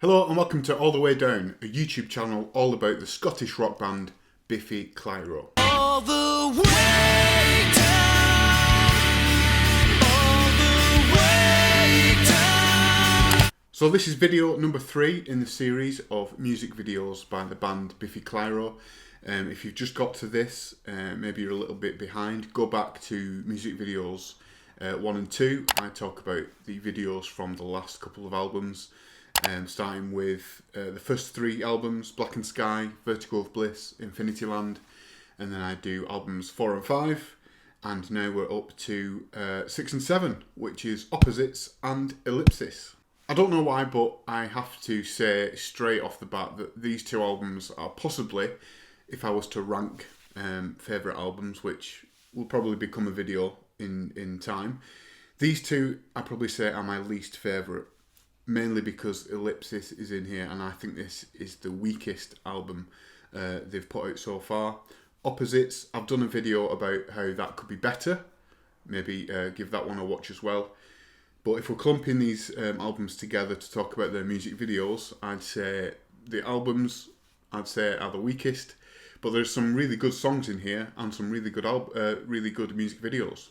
Hello and welcome to All the Way Down, a YouTube channel all about the Scottish rock band Biffy Clyro. All the way down, all the way down. So this is video number 3 in the series of music videos by the band Biffy Clyro. If you've just got to this, maybe you're a little bit behind, go back to music videos 1 and 2. I talk about the videos from the last couple of albums. Starting with the first 3 albums, Black and Sky, Vertigo of Bliss, Infinity Land, and then I do albums 4 and 5, and now we're up to 6 and 7, which is Opposites and Ellipsis. I don't know why, but I have to say straight off the bat that these 2 albums are possibly, if I was to rank favourite albums, which will probably become a video in time, these 2 I probably say are my least favourite. Mainly because Ellipsis is in here and I think this is the weakest album they've put out so far. Opposites, I've done a video about how that could be better. Maybe give that one a watch as well. But if we're clumping these albums together to talk about their music videos, I'd say the albums, are the weakest. But there's some really good songs in here and some really good music videos.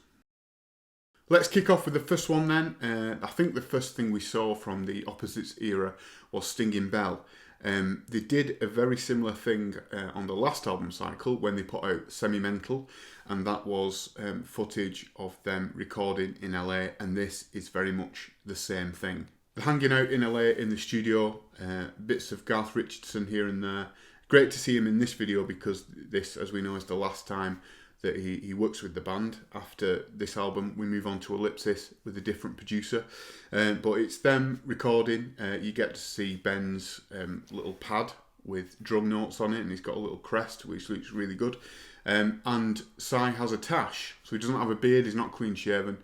Let's kick off with the first one then. I think the first thing we saw from the Opposites era was Stingin Belle. They did a very similar thing on the last album cycle when they put out Sentimental, and that was footage of them recording in LA, and this is very much the same thing. They're hanging out in LA in the studio, bits of Garth Richardson here and there. Great to see him in this video because this, as we know, is the last time that he works with the band. After this album we move on to Ellipsis with a different producer, but it's them recording. You get to see Ben's little pad with drum notes on it, and he's got a little crest which looks really good, and Cy has a tash, so he doesn't have a beard, he's not clean shaven,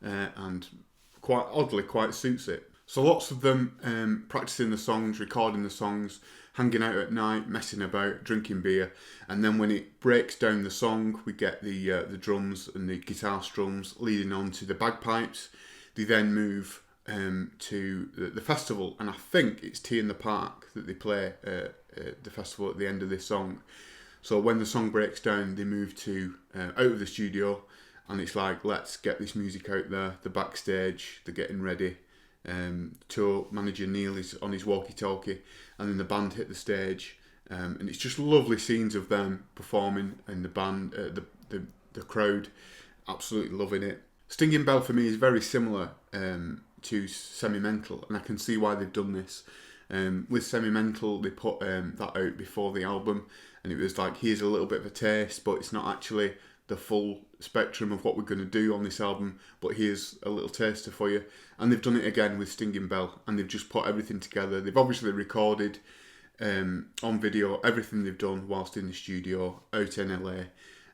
and quite oddly quite suits it. So lots of them practicing the songs, recording the songs, hanging out at night, messing about, drinking beer, and then when it breaks down the song, we get the drums and the guitar strums leading on to the bagpipes. They then move to the festival, and I think it's Tea in the Park that they play the festival at the end of this song. So when the song breaks down, they move to out of the studio, and it's like, let's get this music out there. The backstage, they're getting ready. Tour manager Neil is on his walkie-talkie, and then the band hit the stage, and it's just lovely scenes of them performing, and the band, the crowd, absolutely loving it. Stingin Belle for me is very similar to Sentimental, and I can see why they've done this. With Sentimental, they put that out before the album, and it was like, here's a little bit of a taste, but it's not actually the full spectrum of what we're going to do on this album, but here's a little taster for you. And they've done it again with Stingin Belle, and they've just put everything together. They've obviously recorded on video everything they've done whilst in the studio out in LA,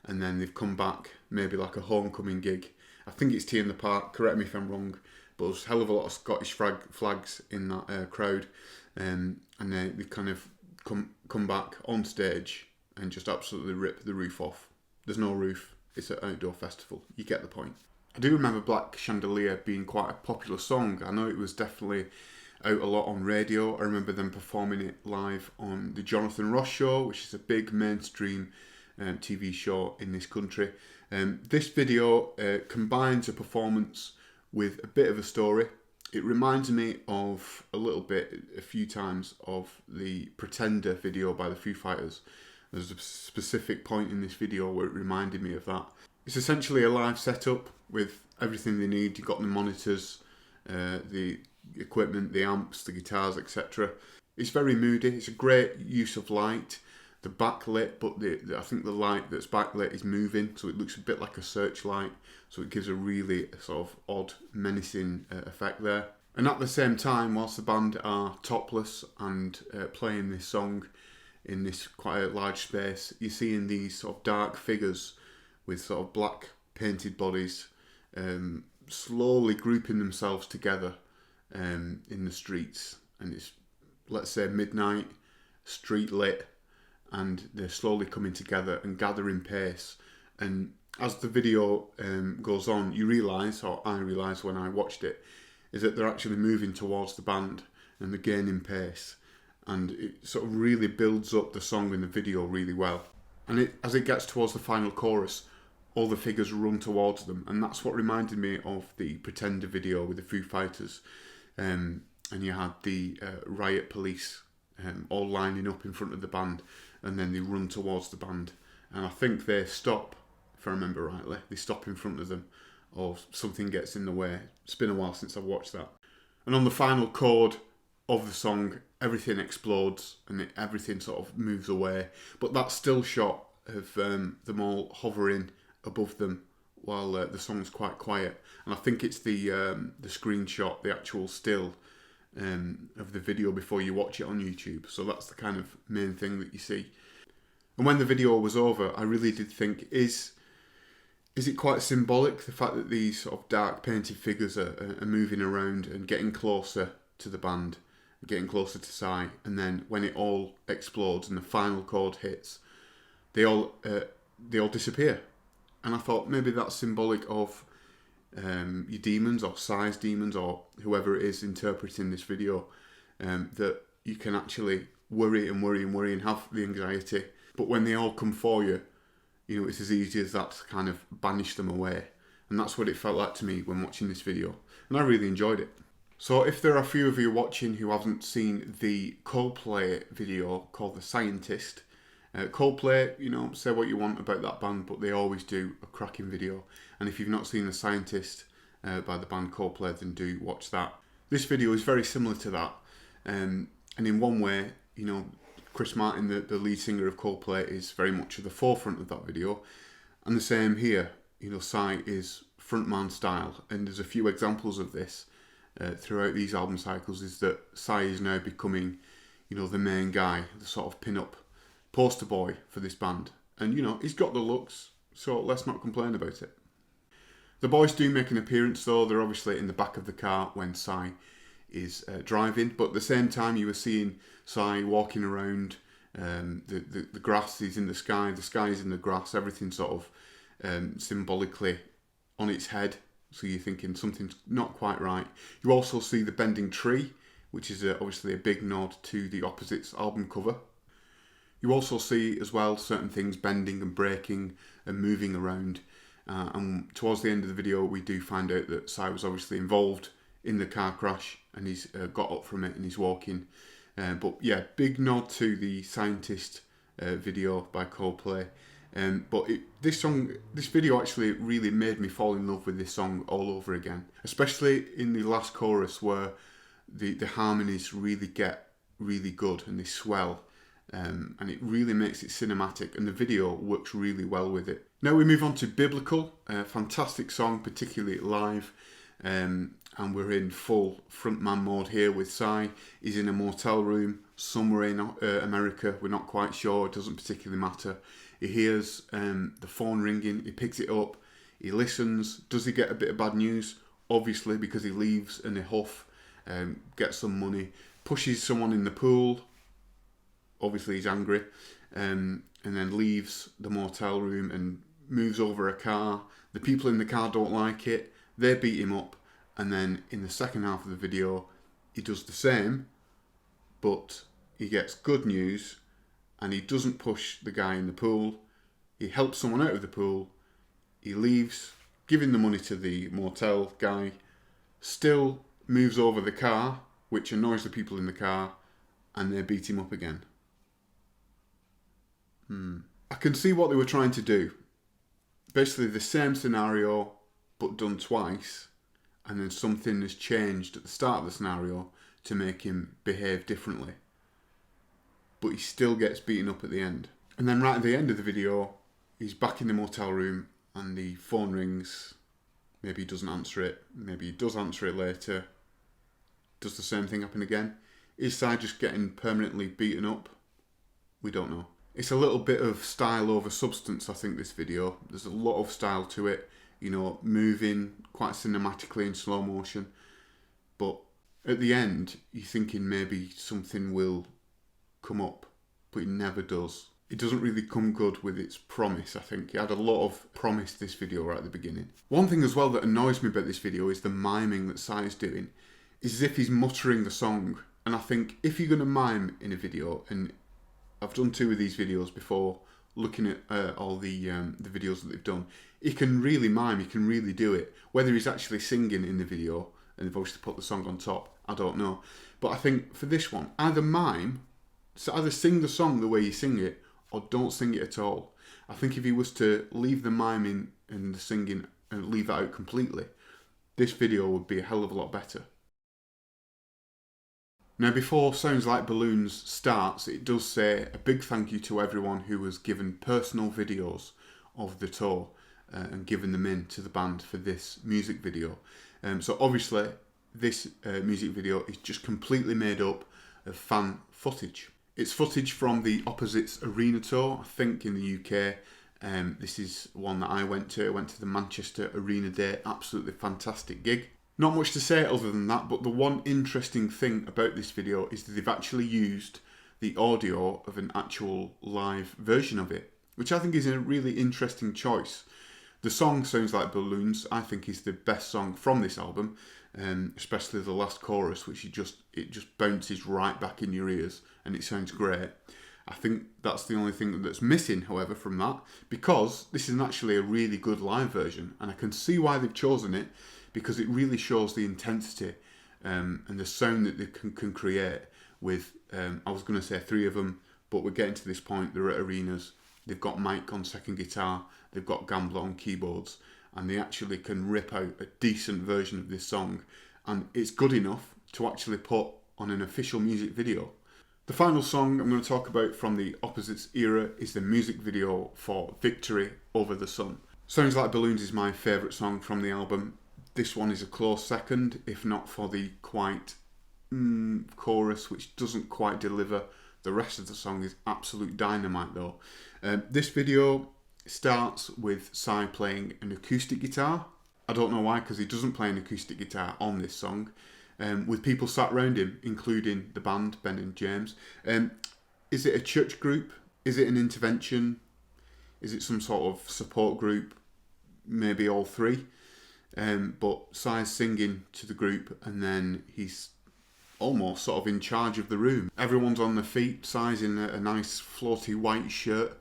and then they've come back, maybe like a homecoming gig. I think it's Tea in the Park, correct me if I'm wrong, but there's a hell of a lot of Scottish flags in that crowd, and they kind of come back on stage and just absolutely rip the roof off. There's no roof, it's an outdoor festival, you get the point. I do remember Black Chandelier being quite a popular song. I know it was definitely out a lot on radio. I remember them performing it live on the Jonathan Ross Show, which is a big mainstream TV show in this country. This video combines a performance with a bit of a story. It reminds me of a few times of the Pretender video by the Foo Fighters. There's a specific point in this video where it reminded me of that. It's essentially a live setup with everything they need. You've got the monitors, the equipment, the amps, the guitars, etc. It's very moody. It's a great use of light. The backlit, but I think the light that's backlit is moving, so it looks a bit like a searchlight. So it gives a really sort of odd, menacing effect there. And at the same time, whilst the band are topless and playing this song in this quite a large space, you're seeing these sort of dark figures with sort of black painted bodies slowly grouping themselves together in the streets, and it's, let's say, midnight, street lit, and they're slowly coming together and gathering pace. And as the video goes on, you realise, or I realised when I watched it, is that they're actually moving towards the band, and the gain in pace, and it sort of really builds up the song and the video really well. And as it gets towards the final chorus, all the figures run towards them, and that's what reminded me of the Pretender video with the Foo Fighters, and you had the riot police all lining up in front of the band, and then they run towards the band, and I think they stop, if I remember rightly, they stop in front of them, or something gets in the way. It's been a while since I've watched that. And on the final chord of the song, everything explodes and everything sort of moves away, but that still shot of them all hovering above them while the song's quite quiet, and I think it's the screenshot, the actual still of the video before you watch it on YouTube. So that's the kind of main thing that you see. And when the video was over, I really did think, is it quite symbolic, the fact that these sort of dark painted figures are moving around and getting closer to the band, getting closer to Psy, and then when it all explodes and the final chord hits, they all disappear. And I thought maybe that's symbolic of your demons, or Psy's demons, or whoever it is interpreting this video, that you can actually worry and worry and worry and have the anxiety, but when they all come for you, you know, it's as easy as that to kind of banish them away. And that's what it felt like to me when watching this video, and I really enjoyed it. So if there are a few of you watching who haven't seen the Coldplay video called The Scientist, Coldplay, you know, say what you want about that band, but they always do a cracking video. And if you've not seen The Scientist by the band Coldplay, then do watch that. This video is very similar to that, and in one way, you know, Chris Martin, the lead singer of Coldplay, is very much at the forefront of that video, and the same here. You know, Psy is frontman style, and there's a few examples of this throughout these album cycles, is that Psy is now becoming, you know, the main guy, the sort of pin-up poster boy for this band. And, you know, he's got the looks, so let's not complain about it. The boys do make an appearance though. They're obviously in the back of the car when Psy is driving, but at the same time you were seeing Psy walking around, the grass is in the sky is in the grass, everything sort of symbolically on its head, so you're thinking something's not quite right. You also see the bending tree, which is obviously a big nod to the Opposites album cover. You also see as well certain things bending and breaking and moving around, and towards the end of the video we do find out that Psy was obviously involved in the car crash, and he's got up from it and he's walking. But yeah, big nod to the Scientist video by Coldplay. But this video actually really made me fall in love with this song all over again, especially in the last chorus where the harmonies really get really good and they swell, and it really makes it cinematic, and the video works really well with it. Now we move on to Biblical, a fantastic song, particularly live. And we're in full frontman mode here with Psy. He's in a motel room somewhere in America. We're not quite sure. It doesn't particularly matter. He hears the phone ringing. He picks it up. He listens. Does he get a bit of bad news? Obviously, because he leaves in a huff, gets some money, pushes someone in the pool. Obviously, he's angry, and then leaves the motel room and moves over a car. The people in the car don't like it. They beat him up. And then in the second half of the video, he does the same, but he gets good news, and he doesn't push the guy in the pool. He helps someone out of the pool. He leaves, giving the money to the motel guy, still moves over the car, which annoys the people in the car, and they beat him up again. I can see what they were trying to do. Basically the same scenario, but done twice. And then something has changed at the start of the scenario to make him behave differently. But he still gets beaten up at the end. And then right at the end of the video, he's back in the motel room and the phone rings. Maybe he doesn't answer it. Maybe he does answer it later. Does the same thing happen again? Is Psy just getting permanently beaten up? We don't know. It's a little bit of style over substance, I think, this video. There's a lot of style to it. You know, moving quite cinematically in slow motion. But at the end, you're thinking maybe something will come up, but it never does. It doesn't really come good with its promise, I think. It had a lot of promise, this video, right at the beginning. One thing as well that annoys me about this video is the miming that Psy is doing. It's as if he's muttering the song, And I think if you're going to mime in a video, and I've done 2 of these videos before, looking at all the videos that they've done, he can really mime, he can really do it. Whether he's actually singing in the video, and they've obviously put the song on top, I don't know. But I think for this one, either mime, so either sing the song the way you sing it, or don't sing it at all. I think if he was to leave the miming and the singing and leave that out completely, this video would be a hell of a lot better. Now, before Sounds Like Balloons starts, it does say a big thank you to everyone who was given personal videos of the tour and given them in to the band for this music video. So obviously, this music video is just completely made up of fan footage. It's footage from the Opposites Arena tour, I think in the UK. This is one that I went to. I went to the Manchester Arena Day, absolutely fantastic gig. Not much to say other than that, but the one interesting thing about this video is that they've actually used the audio of an actual live version of it, which I think is a really interesting choice. The song Sounds Like Balloons, I think, is the best song from this album, especially the last chorus, which it just bounces right back in your ears, and it sounds great. I think that's the only thing that's missing, however, from that, because this is actually a really good live version, and I can see why they've chosen it, because it really shows the intensity and the sound that they can create with, I was going to say 3 of them, but we're getting to this point, they're at arenas, they've got Mike on second guitar, they've got Gambler on keyboards, and they actually can rip out a decent version of this song, and it's good enough to actually put on an official music video. The final song I'm going to talk about from the Opposites era is the music video for Victory Over the Sun. Sounds Like Balloons is my favourite song from the album. This one is a close second, if not for the quite chorus, which doesn't quite deliver. The rest of the song is absolute dynamite though. This video starts with Cy playing an acoustic guitar. I don't know why, because he doesn't play an acoustic guitar on this song. With people sat around him, including the band, Ben and James. Is it a church group? Is it an intervention? Is it some sort of support group? Maybe all 3. But Cy's singing to the group, and then he's almost sort of in charge of the room. Everyone's on their feet. Cy's in a nice floaty white shirt,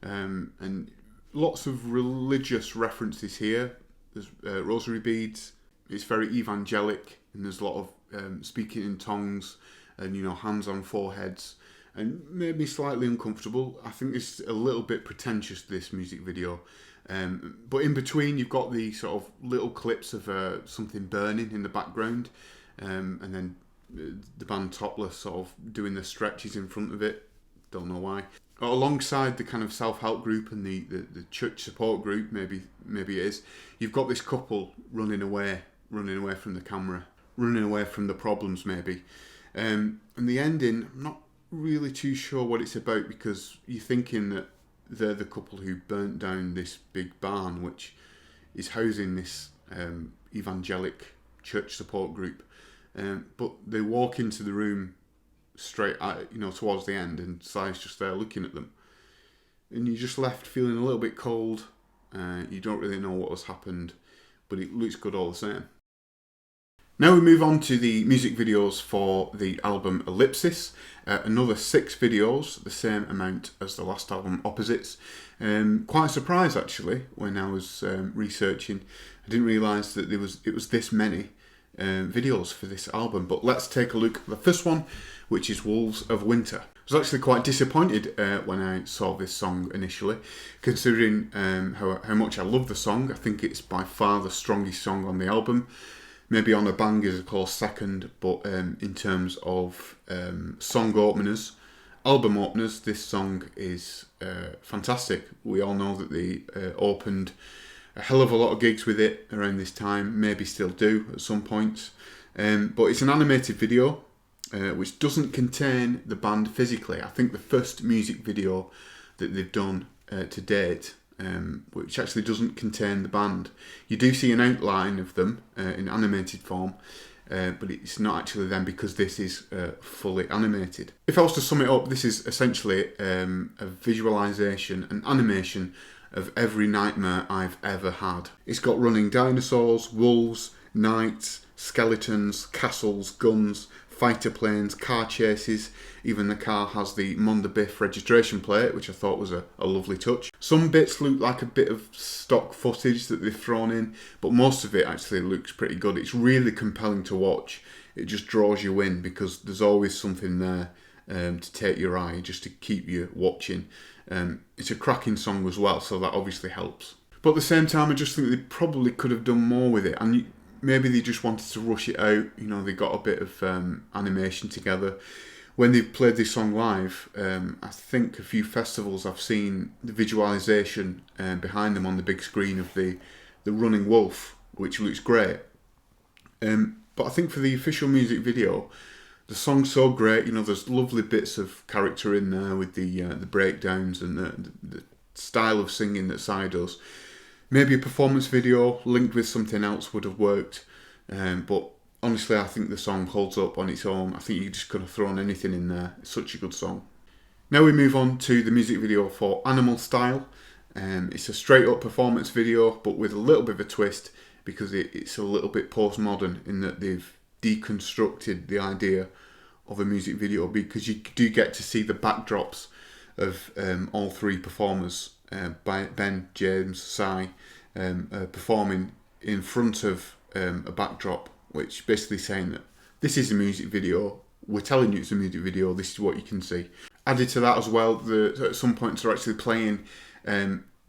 and lots of religious references here. There's rosary beads. It's very evangelic, and there's a lot of speaking in tongues, and hands on foreheads, and made me slightly uncomfortable. I think it's a little bit pretentious, this music video. But in between, you've got the sort of little clips of something burning in the background, and then the band topless sort of doing the stretches in front of it. Don't know why. Alongside the kind of self-help group and the church support group, maybe it is, you've got this couple running away from the camera, running away from the problems maybe. And the ending, I'm not really too sure what it's about, because you're thinking that they're the couple who burnt down this big barn, which is housing this evangelic church support group. But they walk into the room straight at, towards the end, and Cy's just there looking at them. And you're just left feeling a little bit cold. You don't really know what has happened, but it looks good all the same. Now we move on to the music videos for the album Ellipsis. Another 6 videos, the same amount as the last album Opposites. Quite a surprise actually when I was researching. I didn't realise that it was this many videos for this album. But let's take a look at the first one, which is Wolves of Winter. I was actually quite disappointed when I saw this song initially, considering how much I love the song. I think it's by far the strongest song on the album. Maybe On a Bang is a close second, but in terms of song openers, album openers, this song is fantastic. We all know that they opened a hell of a lot of gigs with it around this time, maybe still do at some points. But it's an animated video, which doesn't contain the band physically. I think the first music video that they've done to date, which actually doesn't contain the band. You do see an outline of them in animated form, but it's not actually them, because this is fully animated. If I was to sum it up, this is essentially a visualization, an animation of every nightmare I've ever had. It's got running dinosaurs, wolves, knights, skeletons, castles, guns, fighter planes, car chases. Even the car has the Monda Biff registration plate, which I thought was a lovely touch. Some bits look like a bit of stock footage that they've thrown in, but most of it actually looks pretty good. It's really compelling to watch. It just draws you in because there's always something there to take your eye, just to keep you watching. It's a cracking song as well, so that obviously helps. But at the same time, I just think they probably could have done more with it, and maybe they just wanted to rush it out. You know, they got a bit of animation together. When they've played this song live, I think a few festivals I've seen the visualization behind them on the big screen of the running wolf, which looks great. But I think for the official music video, the song's so great. You know, there's lovely bits of character in there with the breakdowns and the style of singing that Psy does. Maybe a performance video linked with something else would have worked. But honestly, I think the song holds up on its own. I think you just could have thrown anything in there. It's such a good song. Now we move on to the music video for Animal Style. It's a straight up performance video, but with a little bit of a twist, because it's a little bit postmodern in that they've deconstructed the idea of a music video, because you do get to see the backdrops of all three performers, Ben, James, Psy, performing in front of a backdrop, which basically saying that this is a music video, we're telling you it's a music video, this is what you can see. Added to that as well, at some points they're actually playing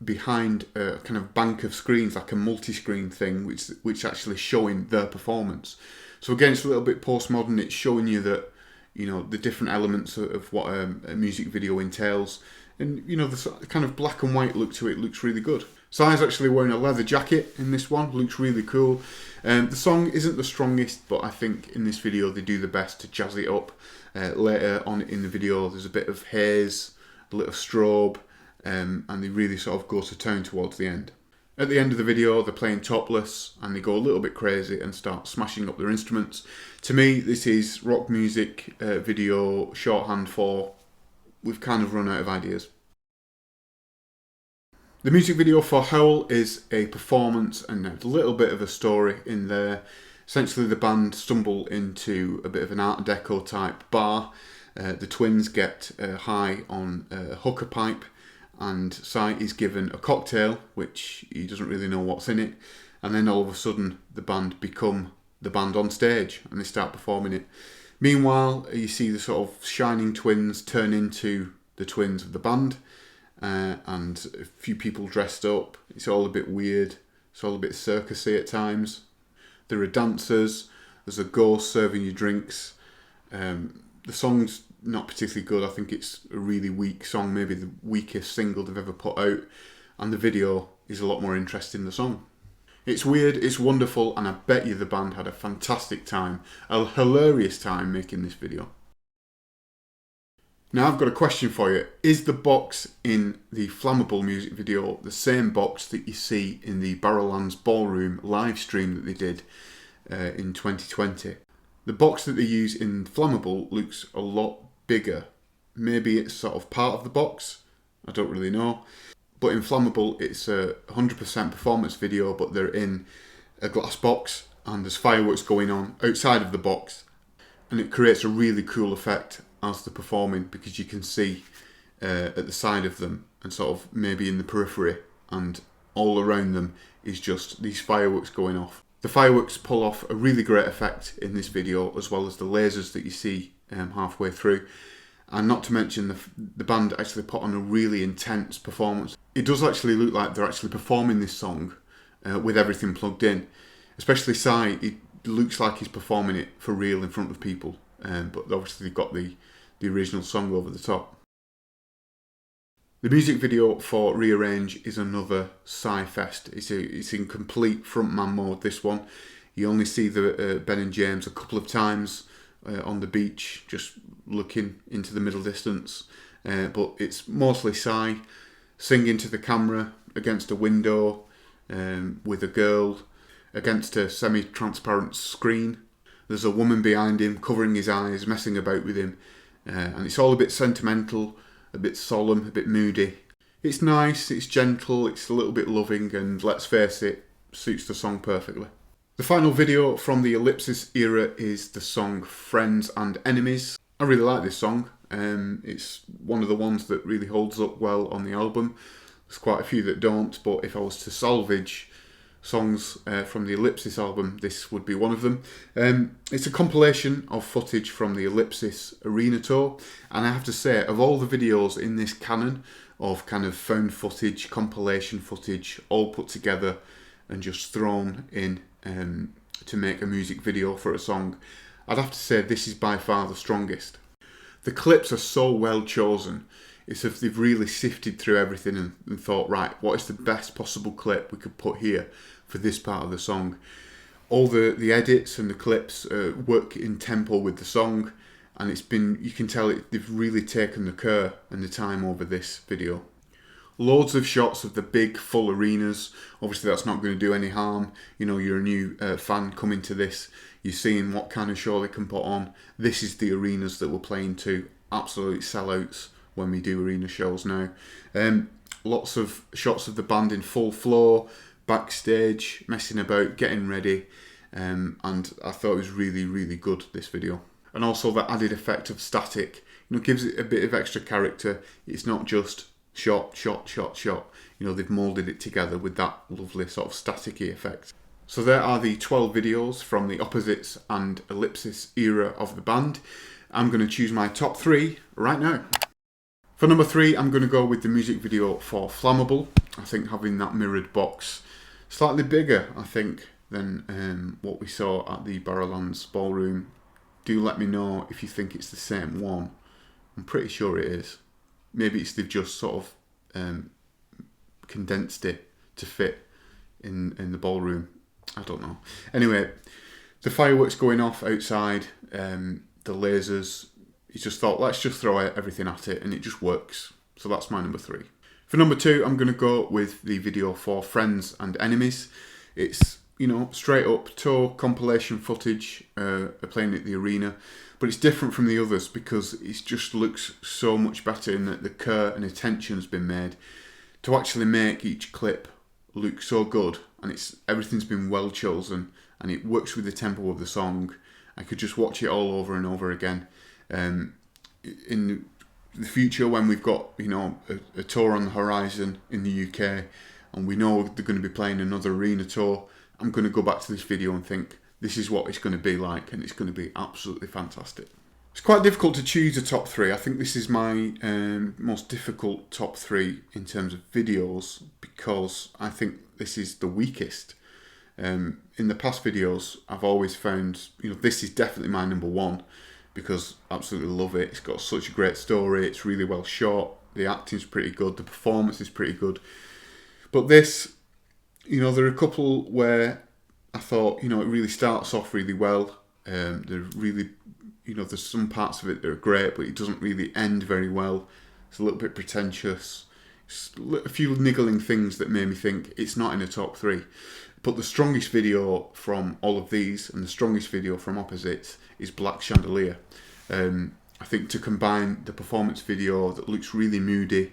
behind a kind of bank of screens, like a multi-screen thing, which actually showing their performance. So again, it's a little bit postmodern. It's showing you that, you know, the different elements of what a music video entails, and you know, the kind of black and white look to it looks really good. Psy's actually wearing a leather jacket in this one, looks really cool. The song isn't the strongest, but I think in this video they do the best to jazz it up. Later on in the video, there's a bit of haze, a little strobe, and they really sort of go to town towards the end. At the end of the video, they're playing topless, and they go a little bit crazy and start smashing up their instruments. To me, this is rock music video shorthand for we've kind of run out of ideas. The music video for Howl is a performance and a little bit of a story in there. Essentially, the band stumble into a bit of an Art Deco type bar. The twins get high on a hookah pipe, and Psy is given a cocktail, which he doesn't really know what's in it. And then all of a sudden, the band become the band on stage, and they start performing it. Meanwhile, you see the sort of shining twins turn into the twins of the band, and a few people dressed up. It's all a bit weird. It's all a bit circusy at times. There are dancers. There's a ghost serving you drinks. The song's not particularly good. I think it's a really weak song, maybe the weakest single they've ever put out. And the video is a lot more interesting than the song. It's weird, it's wonderful, and I bet you the band had a fantastic time, a hilarious time making this video. Now I've got a question for you. Is the box in the Flammable music video the same box that you see in the Barrowlands Ballroom live stream that they did in 2020? The box that they use in Flammable looks a lot bigger. Maybe it's sort of part of the box, I don't really know. But in Flammable, it's a 100% performance video, but they're in a glass box and there's fireworks going on outside of the box. And it creates a really cool effect as they're performing, because you can see at the side of them and sort of maybe in the periphery, and all around them is just these fireworks going off. The fireworks pull off a really great effect in this video, as well as the lasers that you see halfway through. And not to mention the band actually put on a really intense performance. It does actually look like they're actually performing this song with everything plugged in. Especially Psy, it looks like he's performing it for real in front of people. But obviously they've got the original song over the top. The music video for Rearrange is another Psy fest. It's in complete frontman mode, this one. You only see the Ben and James a couple of times on the beach, just looking into the middle distance. But it's mostly Psy singing to the camera against a window with a girl against a semi-transparent screen. There's a woman behind him covering his eyes, messing about with him. And it's all a bit sentimental, a bit solemn, a bit moody. It's nice, it's gentle, it's a little bit loving, and let's face it, suits the song perfectly. The The final video from the Ellipsis era is the song Friends and Enemies. I really like this song. It's one of the ones that really holds up well on the album. There's quite a few that don't, but if I was to salvage songs from the Ellipsis album, this would be one of them. It's a compilation of footage from the Ellipsis arena tour, and I have to say, of all the videos in this canon of kind of found footage, compilation footage, all put together and just thrown in to make a music video for a song, I'd have to say this is by far the strongest. The clips are so well chosen. It's if they've really sifted through everything and thought, right, what is the best possible clip we could put here for this part of the song. All the edits and the clips work in tempo with the song, and you can tell they've really taken the care and the time over this video. Loads of shots of the big full arenas. Obviously that's not going to do any harm. You know, you're a new fan coming to this, you're seeing what kind of show they can put on. This is the arenas that we're playing to. Absolute sellouts when we do arena shows now. Lots of shots of the band in full flow, backstage, messing about, getting ready. And I thought it was really, really good, this video. And also that added effect of static, gives it a bit of extra character. It's not just shot, shot, shot, shot. They've moulded it together with that lovely sort of staticky effect. So there are the 12 videos from the Opposites and Ellipsis era of the band. I'm going to choose my top 3 right now. For number 3, I'm going to go with the music video for Flammable. I think having that mirrored box, slightly bigger, I think, than what we saw at the Barrowlands Ballroom. Do let me know if you think it's the same one. I'm pretty sure it is. Maybe they've just sort of condensed it to fit in the ballroom. I don't know. Anyway, the fireworks going off outside, the lasers. He just thought, let's just throw everything at it, and it just works. So that's my number 3. For number 2, I'm going to go with the video for Friends and Enemies. It's, straight up tour compilation footage playing at the arena. But it's different from the others because it just looks so much better in that the care and attention has been made to actually make each clip look so good, and everything's been well chosen and it works with the tempo of the song. I could just watch it all over and over again. In the future, when we've got a tour on the horizon in the UK and we know they're going to be playing another arena tour, I'm going to go back to this video and think, this is what it's going to be like, and it's going to be absolutely fantastic. It's quite difficult to choose a top 3. I think this is my most difficult top 3 in terms of videos, because I think this is the weakest. In the past videos, I've always found, this is definitely my number 1, because I absolutely love it. It's got such a great story, it's really well shot, the acting's pretty good, the performance is pretty good. But this, there are a couple where I thought, it really starts off really well. They're really, there's some parts of it that are great, but it doesn't really end very well. It's a little bit pretentious. It's a few niggling things that made me think it's not in the top 3. But the strongest video from all of these, and the strongest video from Opposites, is Black Chandelier. I think to combine the performance video that looks really moody,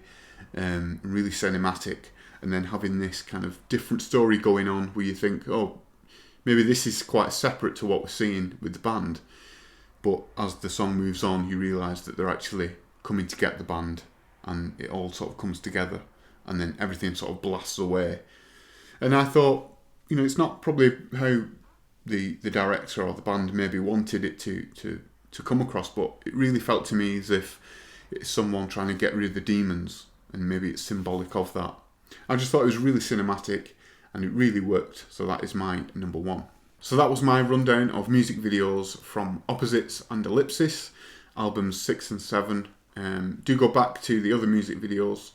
really cinematic, and then having this kind of different story going on where you think, oh, maybe this is quite separate to what we're seeing with the band. But as the song moves on, you realise that they're actually coming to get the band, and it all sort of comes together, and then everything sort of blasts away. And I thought, it's not probably how the director or the band maybe wanted it to come across, but it really felt to me as if it's someone trying to get rid of the demons, and maybe it's symbolic of that. I just thought it was really cinematic, and it really worked, so that is my number 1. So that was my rundown of music videos from Opposites and Ellipsis, albums 6 and 7. Do go back to the other music videos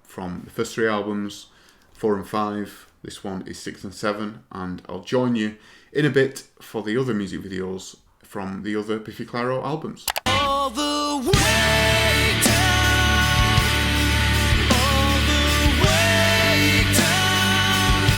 from the first 3 albums, 4 and 5. This one is 6 and 7, and I'll join you in a bit for the other music videos from the other Biffy Clyro albums. All the way